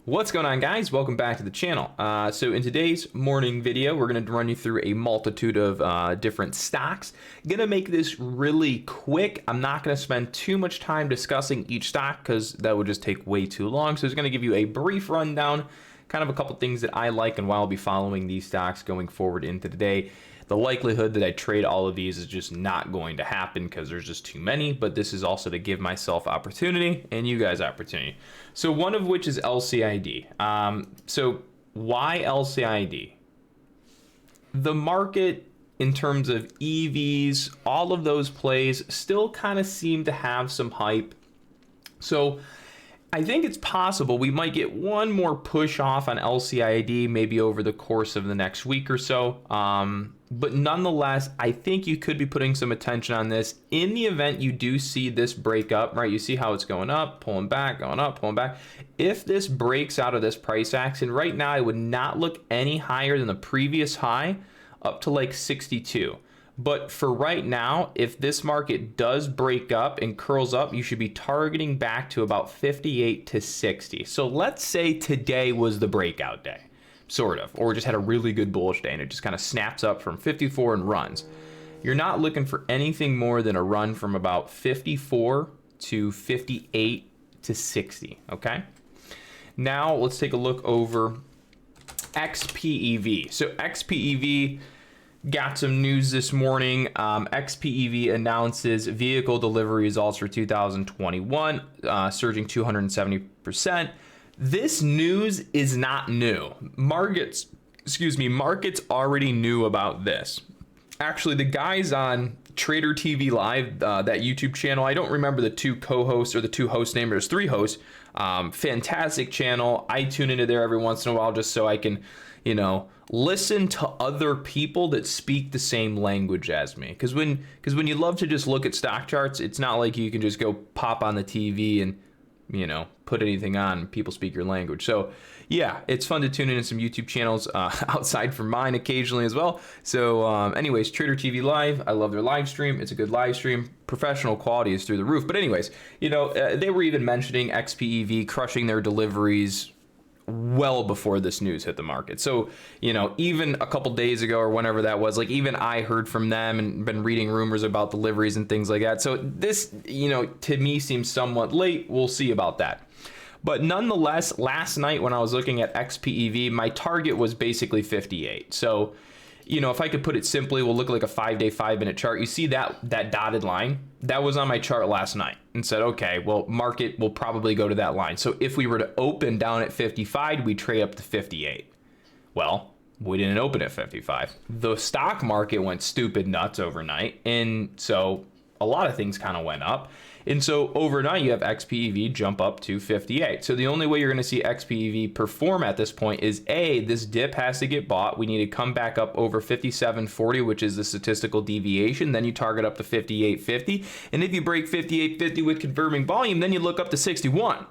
What's going on, guys? Welcome back to the channel. So in today's morning video, we're going to run you through a multitude of different stocks. Going to make this really quick. I'm not going to spend too much time discussing each stock because that would just take way too long. So it's going to give you a brief rundown, kind of a couple things that I like and why I'll be following these stocks going forward into the day. The likelihood that I trade all of these is just not going to happen because there's just too many, but this is also to give myself opportunity and you guys opportunity. So one of which is LCID. So why LCID? The market in terms of EVs, all of those plays still kind of seem to have some hype. So I think it's possible we might get one more push off on LCID maybe over the course of the next week or so. But nonetheless, I think you could be putting some attention on this in the event you do see this break up, right? You see how it's going up, pulling back, going up, pulling back. If this breaks out of this price action, right now I would not look any higher than the previous high up to like 62. But for right now, if this market does break up and curls up, you should be targeting back to about 58 to 60. So let's say today was the breakout day, sort of, or just had a really good bullish day and it just kind of snaps up from 54 and runs. You're not looking for anything more than a run from about 54 to 58 to 60, okay? Now let's take a look over XPEV. So XPEV got some news this morning. XPEV announces vehicle delivery results for 2021, surging 270%. This news is not new. Markets already knew about this. Actually, the guys on Trader TV Live, that YouTube channel, I don't remember the two co-hosts or the two host names, there's three hosts. Fantastic channel. I tune into there every once in a while just so I can, listen to other people that speak the same language as me. Because when you love to just look at stock charts, it's not like you can just go pop on the TV and put anything on, people speak your language. So yeah, it's fun to tune into some YouTube channels outside from mine occasionally as well. So anyways, Trader TV Live, I love their live stream. It's a good live stream. Professional quality is through the roof. But anyways, they were even mentioning XPEV crushing their deliveries well before this news hit the market. So, even a couple days ago or whenever that was, like even I heard from them and been reading rumors about deliveries and things like that. So this, to me seems somewhat late. We'll see about that. But nonetheless, last night when I was looking at XPEV, my target was basically 58. So, if I could put it simply, we'll look like a 5-day, 5-minute chart. You see that dotted line? That was on my chart last night and said, okay, well, market will probably go to that line. So if we were to open down at 55, we trade up to 58. Well, we didn't open at 55. The stock market went stupid nuts overnight. And so a lot of things kind of went up. And so overnight, you have XPEV jump up to 58. So the only way you're going to see XPEV perform at this point is A, this dip has to get bought. We need to come back up over 57.40, which is the statistical deviation. Then you target up to 58.50. And if you break 58.50 with confirming volume, then you look up to 61.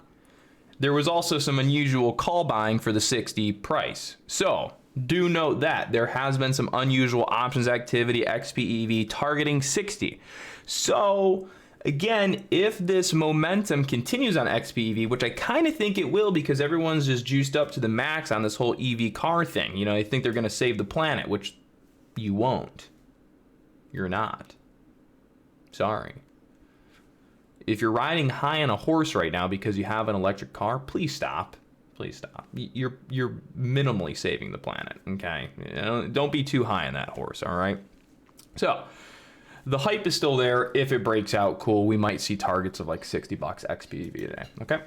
There was also some unusual call buying for the 60 price. So do note that there has been some unusual options activity, XPEV targeting 60. So again, if this momentum continues on XPEV, which I kind of think it will because everyone's just juiced up to the max on this whole EV car thing. I think they're going to save the planet, which you won't. You're not. Sorry. If you're riding high on a horse right now because you have an electric car, please stop. Please stop. You're minimally saving the planet, okay? Don't be too high on that horse, all right? So the hype is still there. If it breaks out, cool. We might see targets of like $60 XPEV today. Okay.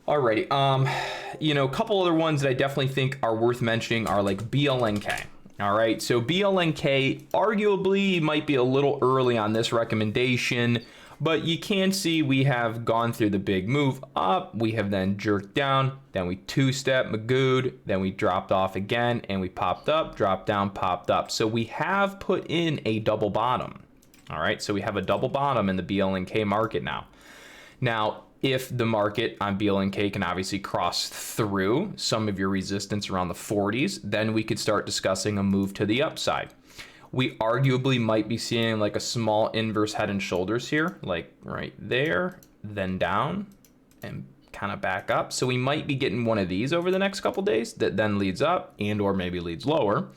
Alrighty. A couple other ones that I definitely think are worth mentioning are like BLNK. All right. So BLNK arguably might be a little early on this recommendation, but you can see we have gone through the big move up. We have then jerked down, then we two-step magooed, then we dropped off again, and we popped up, dropped down, popped up. So we have put in a double bottom. All right, so we have a double bottom in the BLNK market now. Now, if the market on BLNK can obviously cross through some of your resistance around the 40s, then we could start discussing a move to the upside. We arguably might be seeing like a small inverse head and shoulders here, like right there, then down, and kind of back up. So we might be getting one of these over the next couple days that then leads up and or maybe leads lower.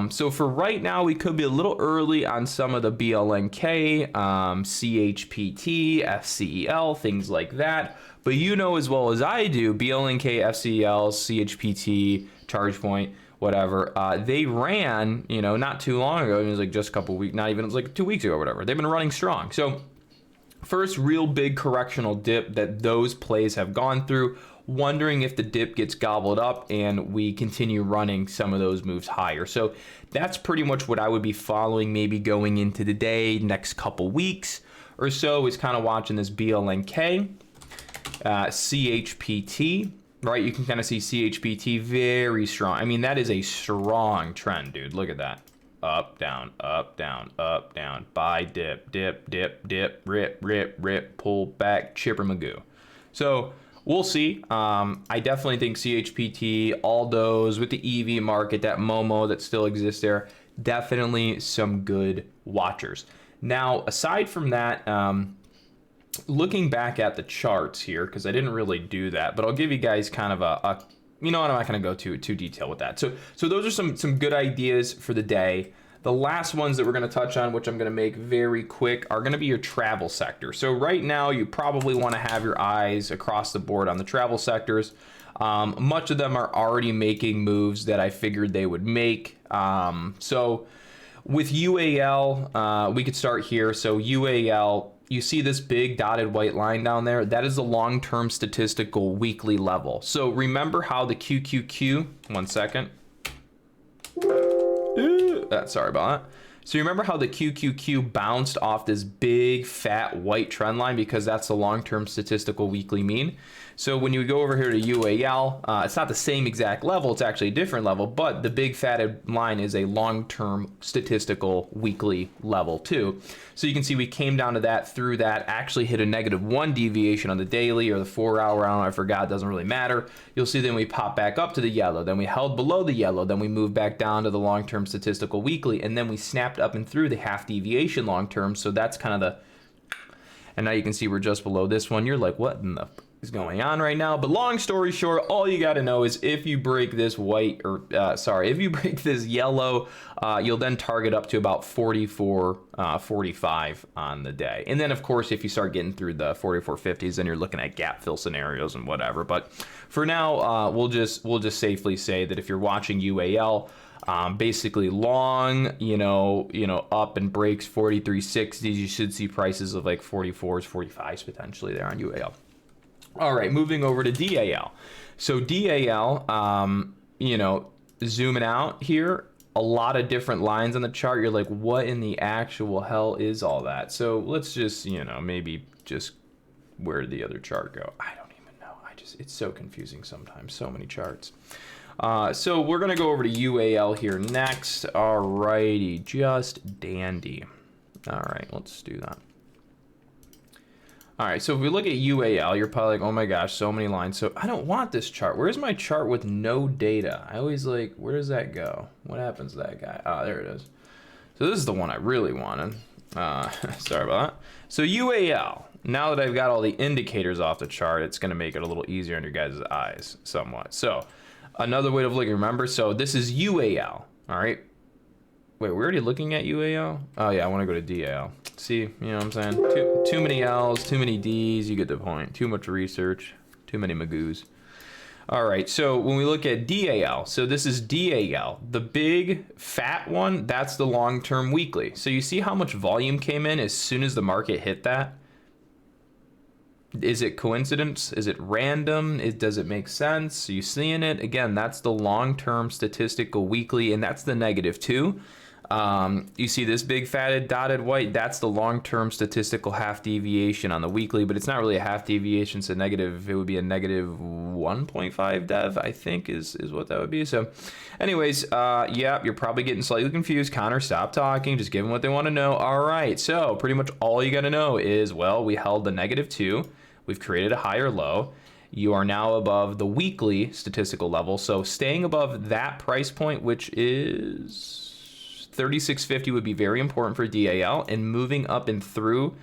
So for right now, we could be a little early on some of the BLNK, CHPT, FCEL, things like that. But you know as well as I do, BLNK, FCEL, CHPT, ChargePoint, whatever, they ran, you know, not too long ago. It was like just a couple weeks, not even, it was like 2 weeks ago or whatever. They've been running strong. So first real big correctional dip that those plays have gone through. Wondering if the dip gets gobbled up and we continue running some of those moves higher. So that's pretty much what I would be following, maybe going into the day, next couple weeks or so, is kind of watching this BLNK, CHPT, right? You can kind of see CHPT very strong. I mean, that is a strong trend, dude. Look at that. Up, down, up, down, up, down, buy, dip, dip, dip, dip, rip, rip, rip, pull back, chipper magoo. So we'll see. I definitely think CHPT, all those with the EV market, that Momo that still exists there, definitely some good watchers. Now, aside from that, looking back at the charts here, because I didn't really do that, but I'll give you guys kind of a you know what, I'm not going to go too detail with that. So those are some good ideas for the day. The last ones that we're going to touch on, which I'm going to make very quick, are going to be your travel sector. So right now, you probably want to have your eyes across the board on the travel sectors. Much of them are already making moves that I figured they would make. So with UAL, we could start here. So UAL, you see this big dotted white line down there? That is the long-term statistical weekly level. So remember how the QQQ, one second. Sorry about that. So you remember how the QQQ bounced off this big fat white trend line because that's the long-term statistical weekly mean. So when you go over here to UAL, it's not the same exact level, it's actually a different level, but the big fatted line is a long-term statistical weekly level too. So you can see we came down to that, through that, actually hit a -1 deviation on the daily or the 4 hour, I don't know, I forgot, doesn't really matter. You'll see then we pop back up to the yellow, then we held below the yellow, then we moved back down to the long-term statistical weekly, and then we snapped up and through the half deviation long-term. So that's kind of the, and now you can see we're just below this one. You're like, what in the is going on right now? But long story short, all you got to know is if you break this white, or if you break this yellow, you'll then target up to about 44, 45 on the day. And then of course, if you start getting through the 44.50s, then you're looking at gap fill scenarios and whatever. But for now, we'll just safely say that if you're watching UAL, basically long, you know, up and breaks 43.60s, you should see prices of like 44s, 45s potentially there on UAL. All right, moving over to DAL. So DAL, you know, zooming out here, a lot of different lines on the chart. You're like, what in the actual hell is all that? So let's just, you know, maybe just, where did the other chart go? I don't even know. It's so confusing sometimes, so many charts. So we're gonna go over to UAL here next. All righty, just dandy. All right, let's do that. All right, so if we look at UAL, you're probably like, oh my gosh, so many lines. So I don't want this chart. Where's my chart with no data? I always like, where does that go? What happens to that guy? Ah, there it is. So this is the one I really wanted. Sorry about that. So UAL, now that I've got all the indicators off the chart, it's gonna make it a little easier on your guys' eyes somewhat. So another way of looking, remember, so this is UAL, all right? Wait, we're already looking at UAL? Oh yeah, I wanna go to DAL. See, you know what I'm saying? Too many L's, too many D's, you get the point. Too much research, too many magoos. All right, so when we look at DAL, so this is DAL, the big fat one, that's the long-term weekly. So you see how much volume came in as soon as the market hit that? Is it coincidence? Is it random? Does it make sense? Are you seeing it? Again, that's the long-term statistical weekly, and that's the -2. You see this big fatted dotted white, that's the long-term statistical half deviation on the weekly, but it's not really a half deviation, it's a negative, it would be a -1.5 dev, I think is what that would be. So anyways, yeah, you're probably getting slightly confused. Connor, stop talking, just give them what they want to know. All right, so pretty much all you got to know is, well, we held the -2, we've created a higher low. You are now above the weekly statistical level, so staying above that price point, which is 36.50, would be very important for DAL, and moving up and through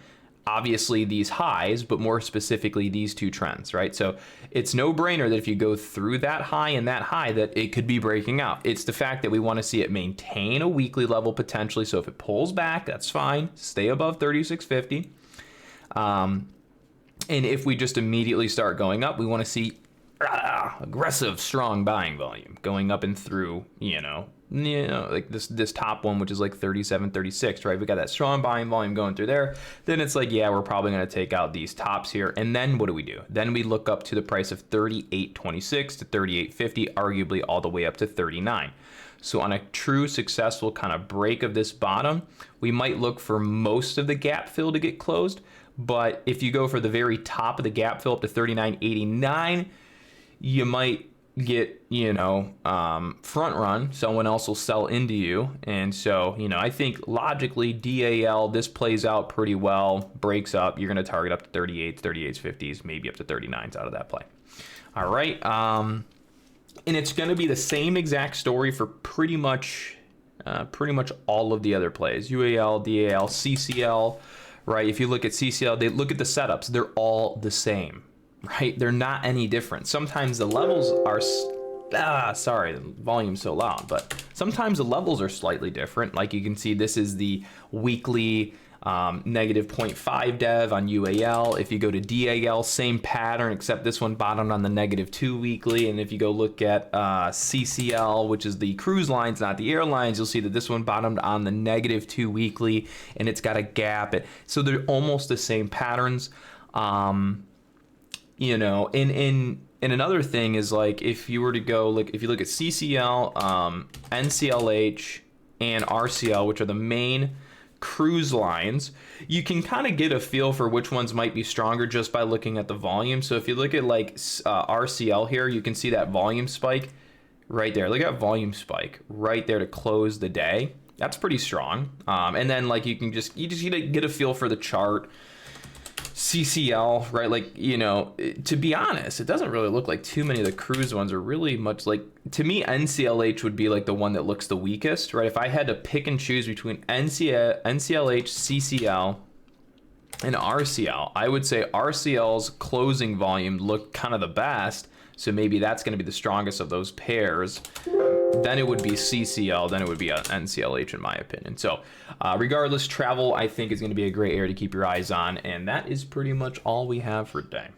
obviously these highs, but more specifically these two trends, right? So it's no brainer that if you go through that high and that high, that it could be breaking out. It's the fact that we want to see it maintain a weekly level potentially. So if it pulls back, that's fine. Stay above 3650. And if we just immediately start going up, we want to see aggressive, strong buying volume going up and through, like this top one, which is like 37, 36, right? We got that strong buying volume going through there. Then it's like, yeah, we're probably going to take out these tops here. And then what do? Then we look up to the price of 38.26 to 38.50, arguably all the way up to 39. So on a true successful kind of break of this bottom, we might look for most of the gap fill to get closed. But if you go for the very top of the gap fill up to 39.89, you might get, front run. Someone else will sell into you. And so, I think logically DAL, this plays out pretty well, breaks up. You're going to target up to 38s, 50s, maybe up to 39s out of that play. All right. And it's going to be the same exact story for pretty much all of the other plays. UAL, DAL, CCL, right? If you look at CCL, they look at the setups. They're all the same. Right? They're not any different. Sometimes the levels are, sorry, the volume's so loud, but sometimes the levels are slightly different. Like you can see, this is the weekly negative 0.5 dev on UAL. If you go to DAL, same pattern, except this one bottomed on the -2 weekly. And if you go look at CCL, which is the cruise lines, not the airlines, you'll see that this one bottomed on the -2 weekly, and it's got a gap. So they're almost the same patterns. And another thing is, like, if you were to go look, if you look at CCL, NCLH, and RCL, which are the main cruise lines, you can kind of get a feel for which ones might be stronger just by looking at the volume. So if you look at like RCL here, you can see that volume spike right there. Look at that volume spike right there to close the day. That's pretty strong. And then like you just get a feel for the chart. CCL, right? Like, to be honest, it doesn't really look like too many of the cruise ones are really much like, to me, NCLH would be like the one that looks the weakest, right? If I had to pick and choose between NCLH, CCL, and RCL, I would say RCL's closing volume looked kind of the best. So maybe that's going to be the strongest of those pairs. Then it would be CCL, then it would be NCLH in my opinion. So regardless, travel I think is going to be a great area to keep your eyes on, and that is pretty much all we have for today.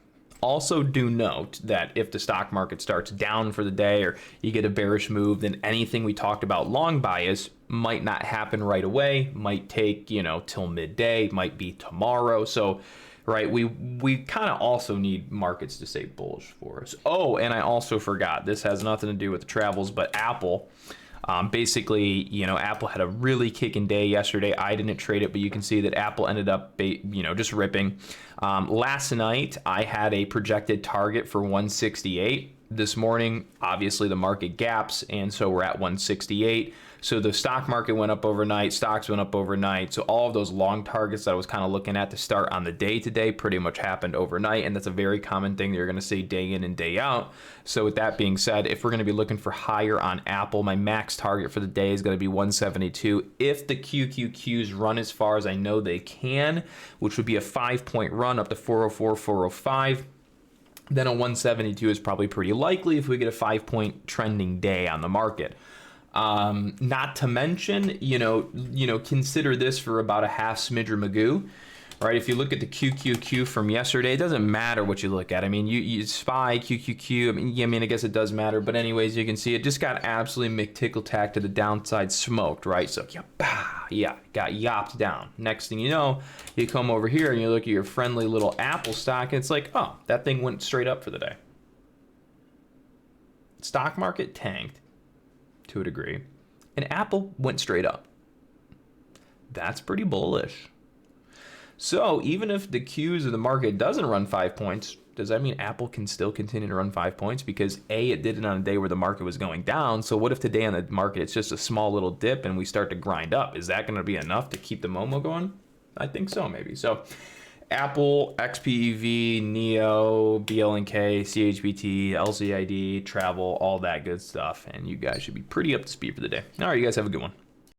Also do note that if the stock market starts down for the day or you get a bearish move, then anything we talked about long bias might not happen right away, might take, till midday, might be tomorrow. So right, we kind of also need markets to stay bullish for us. Oh, and I also forgot, this has nothing to do with the travels, but Apple, basically, Apple had a really kicking day yesterday. I didn't trade it, but you can see that Apple ended up, just ripping. Last night, I had a projected target for 168. This morning, obviously, the market gaps, and so we're at 168. So the stock market went up overnight, stocks went up overnight. So all of those long targets that I was kind of looking at to start on the day today pretty much happened overnight. And that's a very common thing that you're going to see day in and day out. So with that being said, if we're going to be looking for higher on Apple, my max target for the day is going to be 172. If the QQQs run as far as I know they can, which would be a 5-point run up to 404, 405, then a 172 is probably pretty likely if we get a 5-point trending day on the market. Not to mention, consider this for about a half smidger Magoo, right? If you look at the QQQ from yesterday, it doesn't matter what you look at. I mean, you SPY, QQQ, I guess it does matter, but anyways, you can see it just got absolutely McTickle-tack to the downside, smoked, right? So, got yopped down. Next thing you know, you come over here and you look at your friendly little Apple stock, and it's like, oh, that thing went straight up for the day. Stock market tanked to a degree, and Apple went straight up. That's pretty bullish. So even if the Qs of the market doesn't run 5 points, does that mean Apple can still continue to run 5 points? Because A, it did it on a day where the market was going down. So what if today on the market it's just a small little dip and we start to grind up? Is that going to be enough to keep the Momo going? I think so, maybe. So Apple, XPEV, NEO, BLNK, CHBT, LCID, travel, all that good stuff. And you guys should be pretty up to speed for the day. All right, you guys have a good one.